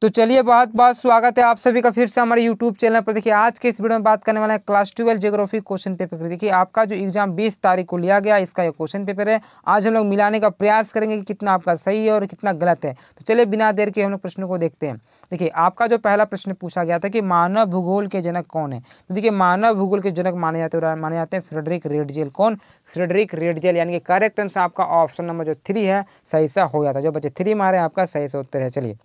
तो चलिए बहुत बहुत स्वागत है आप सभी का फिर से हमारे यूट्यूब चैनल पर। देखिए आज के इस वीडियो में बात करने वाला है क्लास 12 ज्योग्राफी क्वेश्चन पेपर। देखिए आपका जो एग्जाम 20 तारीख को लिया गया, इसका ये क्वेश्चन पेपर है। आज हम लोग मिलाने का प्रयास करेंगे कि कितना आपका सही है और कितना गलत है। तो चलिए बिना देर के हम लोग प्रश्नों को देखते हैं। देखिए आपका जो पहला प्रश्न पूछा गया था कि मानव भूगोल के जनक कौन है। तो देखिए मानव भूगोल के जनक माने जाते हैं फ्रेडरिक रेडजेल। कौन? Friedrich Ratzel. यानी कि करेक्ट आंसर आपका ऑप्शन नंबर जो 3 है सही सा हो जाता है। जो बच्चे 3 मारे आपका सही से उत्तर है। चलिए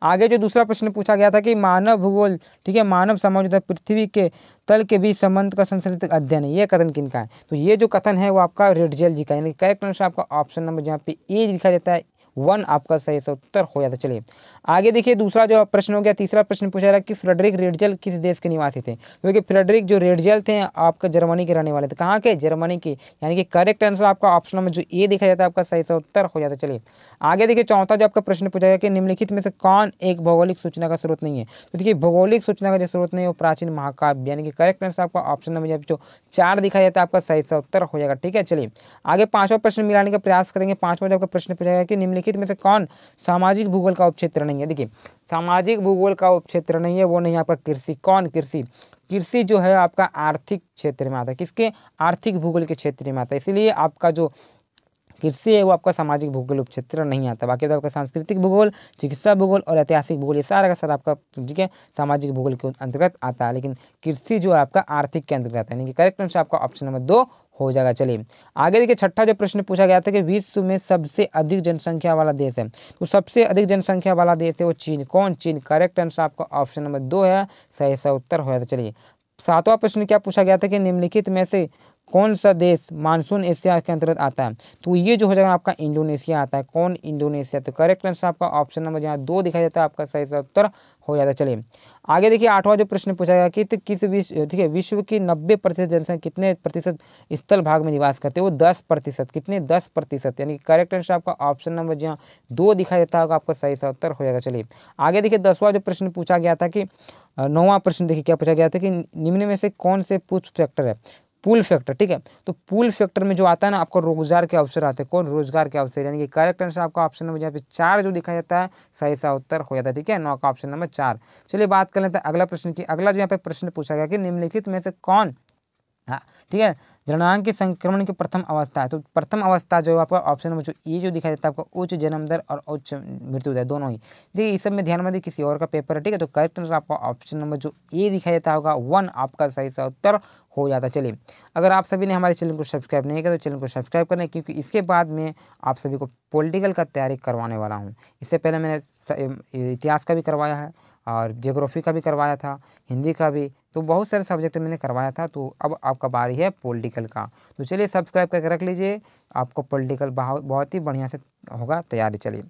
आगे जो दूसरा प्रश्न पूछा गया था कि मानव भूगोल, ठीक है, मानव समाज तथा पृथ्वी के तल के बीच संबंध का संशोधित अध्ययन है, ये कथन किनका है? तो ये जो कथन है वो आपका रेडजेल जी का। यानी करेक्ट आंसर आपका ऑप्शन नंबर जहाँ पे ए लिखा जाता है 1 आपका सही से उत्तर हो जाता है। चलिए आगे देखिए दूसरा जो प्रश्न हो गया, तीसरा प्रश्न पूछा रहा कि फ्रेडरिक रेडजेल किस देश के निवासी थे। तो देखिए फ्रेडरिक जो रेडजेल थे आपका जर्मनी के रहने वाले थे। कहाँ के? जर्मनी के। यानी कि करेक्ट आंसर आपका ऑप्शन नंबर जो ए दिखा जाता है आपका सही से उत्तर हो जाता है। चलिए आगे देखिए चौथा जो आपका प्रश्न पूछा गया कि निम्नलिखित में से कौन एक भौगोलिक सूचना का स्रोत नहीं है। तो देखिए भौगोलिक सूचना का जो स्रोत नहीं है वो प्राचीन महाकाव्य। यानी कि करेक्ट आंसर आपका ऑप्शन नंबर जो 4 दिखाया जाता है आपका सही से उत्तर हो जाएगा। ठीक है चलिए आगे पांचवा प्रश्न मिलाने का प्रयास करेंगे। पांचवा जो आपका प्रश्न पूछा गया कि निम्नलिखित में से कौन सामाजिक भूगोल का उपक्षेत्र नहीं है। देखिए सामाजिक भूगोल का उपक्षेत्र नहीं है, वो नहीं आपका कृषि। कौन? कृषि। कृषि जो है आपका आर्थिक क्षेत्र में आता है। किसके? आर्थिक भूगोल के क्षेत्र में आता है। इसीलिए आपका जो कृषि है वो आपका सामाजिक भूगोल उपक्षेत्र नहीं आता। बाकी तो आपका सांस्कृतिक भूगोल, चिकित्सा भूगोल और ऐतिहासिक भूगोल ये सारा का सारा आपका ठीक है सामाजिक भूगोल के अंतर्गत आता है। लेकिन कृषि जो है आपका आर्थिक के अंतर्गत आता है। यानी कि करेक्ट आंसर आपका ऑप्शन नंबर 2 हो जाएगा। चलिए आगे देखिए छठा जो प्रश्न पूछा गया था कि विश्व में सबसे अधिक जनसंख्या वाला देश है। तो सबसे अधिक जनसंख्या वाला देश है वो चीन। कौन? चीन। करेक्ट आंसर आपका ऑप्शन नंबर 2 है, सही सा उत्तर हो जाता। चलिए सातवां प्रश्न क्या पूछा गया था कि निम्नलिखित में से कौन सा देश मानसून एशिया के अंतर्गत आता है। तो ये जो हो जाएगा आपका इंडोनेशिया आता है। कौन? इंडोनेशिया। तो करेक्ट आंसर आपका ऑप्शन नंबर यहाँ 2 दिखाई देता है आपका सही सा उत्तर हो जाता है। चलिए आगे देखिए आठवां जो प्रश्न पूछा गया कि तो किस विश्व ठीक है विश्व की 90% जनसंख्या कितने प्रतिशत स्थल भाग में निवास करते हैं। वो 10%। कितने? 10%। यानी कि करेक्ट आंसर आपका ऑप्शन नंबर जहाँ 2 दिखाई देता होगा आपका सही सा उत्तर हो जाएगा। चलिए आगे देखिए 10वां जो प्रश्न पूछा गया था कि 9वां प्रश्न देखिए क्या पूछा गया था कि निम्न में से कौन से पुश फैक्टर है। Pull factor. ठीक है तो पुल फैक्टर में जो आता है ना आपको रोजगार के अवसर आते हैं। कौन? रोजगार के अवसर। यानी कि करेक्ट आंसर आपका ऑप्शन नंबर यहाँ पे 4 जो दिखाया जाता है सही सा उत्तर हो जाता है। ठीक है 9 का ऑप्शन नंबर 4। चलिए बात कर लेते हैं अगला प्रश्न की। अगला जो यहाँ पे प्रश्न पूछा गया कि निम्नलिखित में से कौन हाँ ठीक है जननांग के संक्रमण की प्रथम अवस्था है। तो प्रथम अवस्था जो आपका ऑप्शन नंबर जो ये जो दिखाई देता है आपका उच्च जन्म दर और उच्च मृत्यु दर दोनों ही। देखिए इस सब में ध्यान में देखिए किसी और का पेपर है। ठीक है तो करेक्ट आंसर आपका ऑप्शन नंबर जो ए दिखाई देता होगा 1 आपका सही सा उत्तर हो जाता है। चलिए अगर आप सभी ने हमारे चैनल को सब्सक्राइब नहीं किया तो चैनल को सब्सक्राइब करें, क्योंकि इसके बाद में आप सभी को पॉलिटिकल का तैयारी करवाने वाला हूँ। इससे पहले मैंने इतिहास का भी करवाया है और ज्योग्राफी का भी करवाया था, हिंदी का भी, तो बहुत सारे सब्जेक्ट मैंने करवाया था। तो अब आपका बारी है पॉलिटिकल का। तो चलिए सब्सक्राइब करके रख लीजिए, आपको पॉलिटिकल बहुत ही बढ़िया से होगा तैयारी। चलिए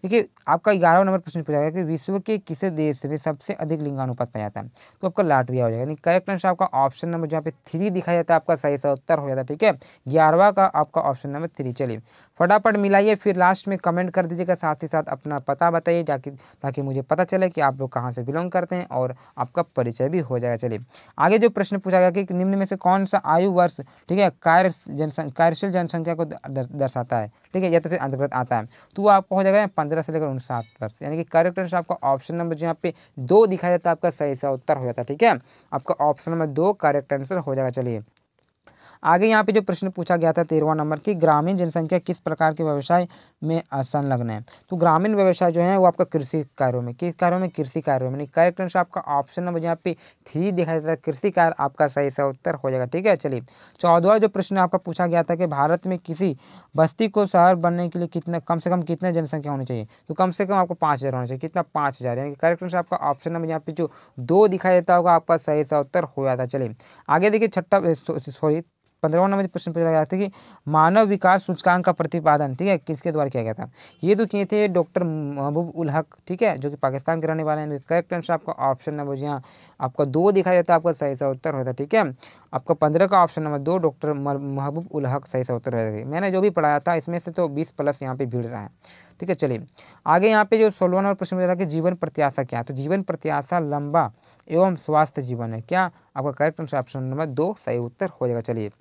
देखिए आपका 11वां नंबर प्रश्न पूछा गया कि विश्व के किसी देश में सबसे अधिक लिंगानुपात पाया जाता है। तो आपका लाटविया हो जाएगा। यानी करेक्ट आंसर आपका ऑप्शन नंबर जहाँ पे 3 दिखाया जाता है आपका सही सा उत्तर हो जाता है। ठीक है 11वां का आपका ऑप्शन नंबर 3। चलिए फटाफट मिलाइए, फिर लास्ट में कमेंट कर दीजिएगा, साथ ही साथ अपना पता बताइए ताकि मुझे पता चले कि आप लोग कहाँ से बिलोंग करते हैं और आपका परिचय भी हो जाएगा। चलिए आगे जो प्रश्न पूछा गया कि निम्न में से कौन सा आयु वर्ष ठीक है कार्यशील जनसंख्या को दर्शाता है। ठीक है या तो फिर अंतर्गत आता है। तो वो आपको हो जाएगा 15 से लेकर 59 वर्ष। यानी कि करेक्ट आंसर आपका ऑप्शन नंबर यहाँ पे 2 दिखाया जाता है आपका सही सा उत्तर हो जाता है। ठीक है आपका ऑप्शन नंबर 2 करेक्ट आंसर हो जाएगा। चलिए आगे यहाँ पे जो प्रश्न पूछा गया था 13वां नंबर की ग्रामीण जनसंख्या किस प्रकार के व्यवसाय में संलग्न है। तो ग्रामीण व्यवसाय जो है वो आपका कृषि कार्यों में, किस कार्यों में? कृषि कार्यों में। करेक्ट आंसर आपका ऑप्शन नंबर यहाँ पे 3 दिखाई देता है कृषि कार्य आपका सही सा उत्तर हो जाएगा। ठीक है चलिए 14वां जो प्रश्न आपका पूछा गया था कि भारत में किसी बस्ती को शहर बनने के लिए कितना कम से कम कितने जनसंख्या होनी चाहिए। तो कम से कम आपको 5000 होना चाहिए। कितना? 5000। यानी कि करेक्ट आंसर आपका ऑप्शन नंबर यहाँ पे जो 2 दिखाई देता होगा आपका सही सा उत्तर हो जाता है। चलिए आगे देखिए 15वां नंबर प्रश्न पूछा गया था कि मानव विकास सूचकांक का प्रतिपादन ठीक है किसके द्वारा किया गया था। ये तो किए थे डॉक्टर महबूब उल हक, ठीक है जो कि पाकिस्तान के रहने वाले हैं। करेक्ट आंसर आपका ऑप्शन नंबर यहाँ आपका 2 दिखाई देता है आपका सही सा उत्तर होता है। ठीक है आपका 15 का ऑप्शन नंबर 2 डॉक्टर महबूब उल हक सही सा उत्तर होता है। मैंने जो भी पढ़ाया था इसमें से तो 20+ यहाँ पे भीड़ रहा है। ठीक है चलिए आगे यहाँ पे जो 16वां नंबर प्रश्न पूछा कि जीवन प्रत्याशा क्या है। तो जीवन प्रत्याशा लंबा एवं स्वास्थ्य जीवन है क्या। आपका करेक्ट आंसर ऑप्शन नंबर 2 सही उत्तर हो जाएगा। चलिए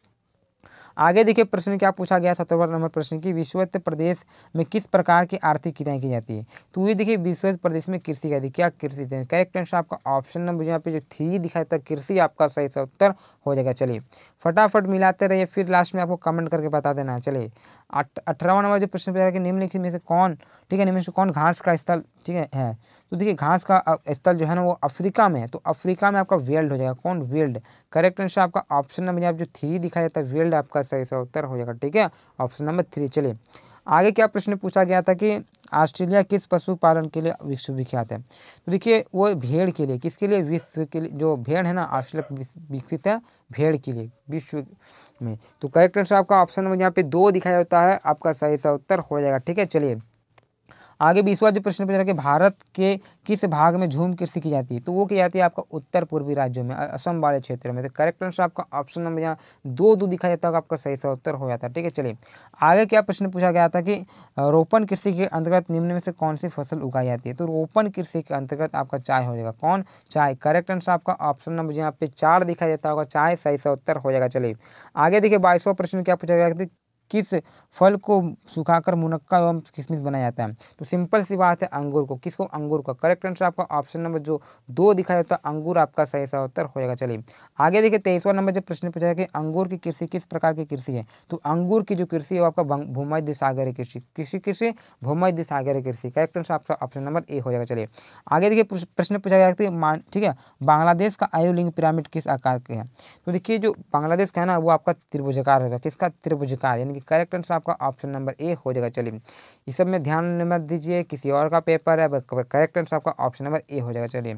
आगे देखिए प्रश्न क्या पूछा गया 17वां नंबर प्रश्न की विश्वस्त प्रदेश में किस प्रकार की आर्थिक क्रियाएं की जाती है। तो ये देखिए विश्वस्त प्रदेश में कृषि का क्या कृषि थे। करेक्ट आंसर आपका ऑप्शन नंबर यहाँ पे जो 3 दिखाया था कृषि आपका सही सा उत्तर हो जाएगा। चलिए फटाफट मिलाते रहिए, फिर लास्ट में आपको कमेंट करके बता देना। चलिए 18वां नंबर जो प्रश्न पूछा कि निम्नलिखित में से कौन, ठीक है, निम्न में से कौन घास का स्थल, ठीक है। तो देखिए घास का स्थल जो है ना वो अफ्रीका में है, तो अफ्रीका में आपका वेल्ड हो जाएगा। कौन? वेल्ड। करेक्ट आंसर आपका ऑप्शन नंबर यहाँ जो 3 दिखाया जाता है वेल्ड आपका सही सा उत्तर हो जाएगा। ठीक है, ऑप्शन नंबर 3। चलिए आगे क्या प्रश्न पूछा गया था कि ऑस्ट्रेलिया किस पशुपालन के लिए विश्वविख्यात है। तो देखिए वो भेड़ के लिए, किसके लिए? विश्व के लिए। जो भेड़ है ना ऑस्ट्रेलिया विकसित है भेड़ के लिए विश्व में। तो करेक्ट आंसर आपका ऑप्शन नंबर यहाँ पे 2 दिखाया होता है आपका सही सा उत्तर हो जाएगा। ठीक है, चलिए आगे 20वां जो प्रश्न पूछा कि भारत के किस भाग में झूम कृषि की जाती है। तो वो की जाती है आपका उत्तर पूर्वी राज्यों में, असम वाले क्षेत्र में। तो करेक्ट आंसर आपका ऑप्शन नंबर यहाँ 2 दिखाया जाता है आपका सही सा उत्तर हो जाता है। ठीक है, चलिए आगे क्या प्रश्न पूछा गया था कि रोपण कृषि के अंतर्गत निम्न में से कौन सी फसल उगाई जाती है। तो रोपण कृषि के अंतर्गत आपका चाय हो जाएगा। कौन? चाय। करेक्ट आंसर आपका ऑप्शन नंबर यहाँ पे 4 दिखाई देता होगा, चाय सही सा उत्तर हो जाएगा। चलिए आगे देखिए 22वां प्रश्न क्या पूछा गया था, किस फल को सुखाकर मुनक्का एवं किशमिश बनाया जाता है। तो सिंपल सी बात है अंगूर को। किसको? अंगूर का। करेक्ट आंसर आपका ऑप्शन नंबर जो 2 दिखाया जाता है अंगूर आपका सही सा उत्तर हो जाएगा। चलिए आगे देखिए 23वां नंबर जब प्रश्न पूछा है कि अंगूर की कृषि किस प्रकार की कृषि है। तो अंगूर की जो कृषि है वो आपका भूमध्य सागरीय कृषि, कृषि भूमध्य सागरीय कृषि। करेक्ट आंसर आपका ऑप्शन नंबर ए हो जाएगा। चलिए आगे देखिए प्रश्न पूछा गया कि ठीक है बांग्लादेश का आयुलिंग पिरामिड किस आकार के है। तो देखिए जो बांग्लादेश का है ना वो आपका त्रिभुजाकार होगा। किसका? त्रिभुजाकार, यानी कि करेक्ट आंसर आपका ऑप्शन नंबर ए हो जाएगा। चलिए इस सब में ध्यान मत दीजिए, किसी और का पेपर है। करेक्ट आंसर आपका ऑप्शन नंबर ए हो जाएगा। चलिए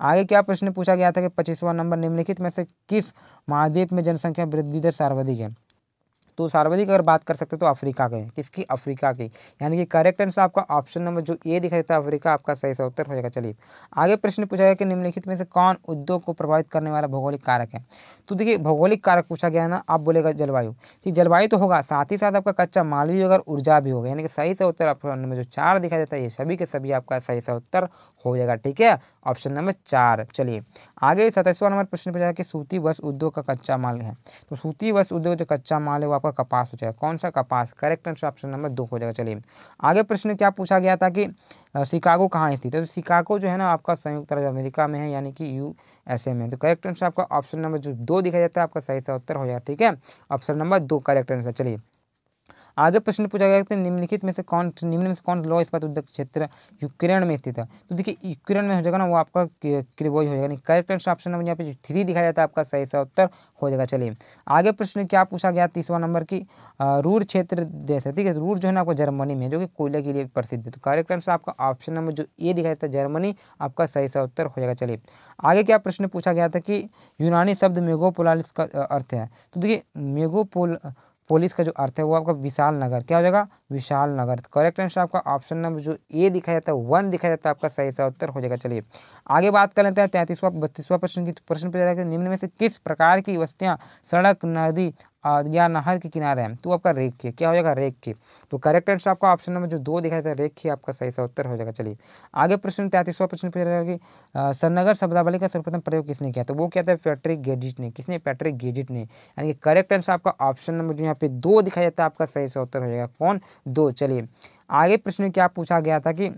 आगे क्या प्रश्न पूछा गया था कि 25वां नंबर निम्नलिखित में से किस महाद्वीप में जनसंख्या वृद्धि दर सर्वाधिक है। तो सर्वाधिक अगर बात कर सकते हो तो अफ्रीका के। किसकी? अफ्रीका की, यानी कि करेक्ट आंसर आपका ऑप्शन नंबर जो ए दिखाई देता है अफ्रीका आपका सही सा उत्तर हो जाएगा। चलिए आगे प्रश्न पूछा गया कि निम्नलिखित में से कौन उद्योग को प्रभावित करने वाला भौगोलिक कारक है। तो देखिए भौगोलिक कारक पूछा गया है ना, आप बोलेगा जलवायु। ठीक, जलवायु तो होगा, साथ ही साथ आपका कच्चा माल भी होगा और ऊर्जा भी होगा, यानी कि सही सा उत्तर ऑप्शन नंबर जो 4 दिखाई देता है ये सभी के सभी आपका सही सा उत्तर हो जाएगा। ठीक है, ऑप्शन नंबर 4। चलिए आगे 27वां नंबर प्रश्न पूछा कि सूती वस्त्र उद्योग का कच्चा माल है। तो सूती वस्त्र उद्योग जो कच्चा माल है वो आपका कपास हो जाएगा। कौन सा? कपास। करेक्ट आंसर ऑप्शन नंबर 2 हो जाएगा। चलिए आगे प्रश्न क्या पूछा गया था कि शिकागो कहाँ स्थित है। तो शिकागो जो है ना आपका संयुक्त राज्य अमेरिका में है, यानी कि यूएसए में। तो करेक्ट आंसर आपका ऑप्शन नंबर जो 2 दिखाई देता है आपका सही सा उत्तर हो जाएगा। ठीक है, ऑप्शन नंबर 2 करेक्ट आंसर। चलिए आगे प्रश्न पूछा गया कि निम्नलिखित में से कौन लौह इस्पात उद्योग क्षेत्र यूक्रेन में स्थित है। तो देखिए यूक्रेन में हो जाएगा ना वो आपका क्रिवोई हो जाएगा। करेक्ट आंसर ऑप्शन नंबर यहाँ पे जो 3 दिखाया जाता है आपका सही सा उत्तर हो जाएगा। चलिए आगे प्रश्न क्या पूछा गया 30वां नंबर की रूर क्षेत्र देश है। ठीक है, रूर जो है ना आपको जर्मनी में, जो कि कोयले के लिए प्रसिद्ध है। तो करेक्ट आंसर आपका ऑप्शन नंबर जो ए दिखाया जाता है जर्मनी आपका सही सा उत्तर हो जाएगा। चलिए आगे क्या प्रश्न पूछा गया था कि यूनानी शब्द मेगापोलिस का अर्थ है। तो देखिए पोलिस का जो अर्थ है वो आपका विशाल नगर। क्या हो जाएगा? विशाल नगर। करेक्ट आंसर आपका ऑप्शन नंबर जो ए दिखाया जाता है 1 दिखाया जाता है आपका सही सा उत्तर हो जाएगा। चलिए आगे बात कर लेते हैं 32वां प्रश्न की। प्रश्न पूछा जाएगा निम्न में से किस प्रकार की वस्तुएं सड़क, नदी या नहर के किनारे हैं। तो आपका रेख। क्या हो जाएगा? रेख के। तो करेक्ट आंसर आपका ऑप्शन नंबर जो 2 दिखाया जाता है रेख आपका सही सा उत्तर हो जाएगा। चलिए आगे प्रश्न 33वां प्रश्न पूछा जाएगा कि सरनगर शब्दावली का सर्वप्रथम प्रयोग किसने किया। तो वो क्या था? पैट्रिक गेजिट ने। किसने? पैट्रिक गेजिट ने। यानी कि करेक्ट आंसर आपका ऑप्शन नंबर जो यहाँ पे 2 दिखाया जाता है आपका सही सा उत्तर हो जाएगा। कौन? 2। चलिए आगे प्रश्न क्या पूछा गया था कि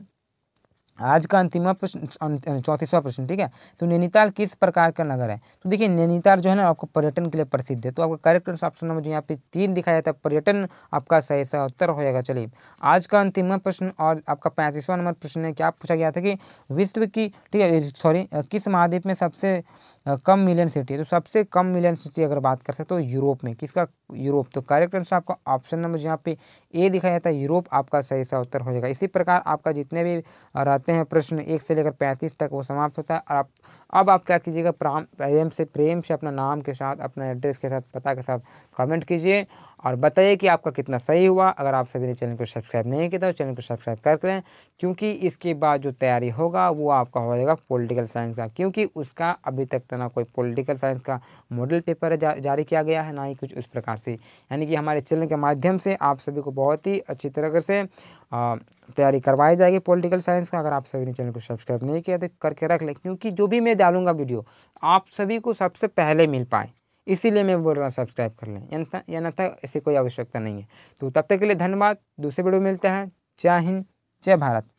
आज का अंतिम प्रश्न 34वां प्रश्न। ठीक है, तो नैनीताल किस प्रकार का नगर है। तो देखिए नैनीताल जो है ना आपको पर्यटन के लिए प्रसिद्ध है। तो आपका करेक्ट ऑप्शन नंबर जो यहाँ पे 3 दिखाया जाता है पर्यटन आपका सही सा उत्तर हो जाएगा। चलिए आज का अंतिम प्रश्न और आपका 35वां नंबर प्रश्न में क्या पूछा गया था कि विश्व की, ठीक है किस महाद्वीप में सबसे कम मिलियन सिटी है। तो सबसे कम मिलियन सिटी अगर बात कर सकते हो तो यूरोप में। किसका? यूरोप। तो करेक्ट आंसर आपका ऑप्शन नंबर यहाँ पे ए दिखाया जाता है यूरोप आपका सही सा उत्तर हो जाएगा। इसी प्रकार आपका जितने भी रहते हैं प्रश्न 1 से लेकर 35 तक वो समाप्त होता है। और अब आप क्या कीजिएगा प्रेम से अपना नाम के साथ, अपना एड्रेस के साथ, पता के साथ कमेंट कीजिए और बताइए कि आपका कितना सही हुआ। अगर आप सभी ने चैनल को सब्सक्राइब नहीं किया तो चैनल को सब्सक्राइब कर करें, क्योंकि इसके बाद जो तैयारी होगा वो आपका हो जाएगा पॉलिटिकल साइंस का, क्योंकि उसका अभी तक तो ना कोई पॉलिटिकल साइंस का मॉडल पेपर जारी किया गया है, ना ही कुछ उस प्रकार से। यानी कि हमारे चैनल के माध्यम से आप सभी को बहुत ही अच्छी तरह से तैयारी करवाई जाएगी पॉलिटिकल साइंस का। अगर आप सभी ने चैनल को सब्सक्राइब नहीं किया तो करके रख लें, क्योंकि जो भी मैं डालूंगा वीडियो आप सभी को सबसे पहले मिल पाए, इसीलिए मैं बोल रहा हूँ सब्सक्राइब कर लें, या ना था ऐसी कोई आवश्यकता नहीं है। तो तब तक के लिए धन्यवाद, दूसरे वीडियो में मिलते हैं। जय हिंद, जय भारत।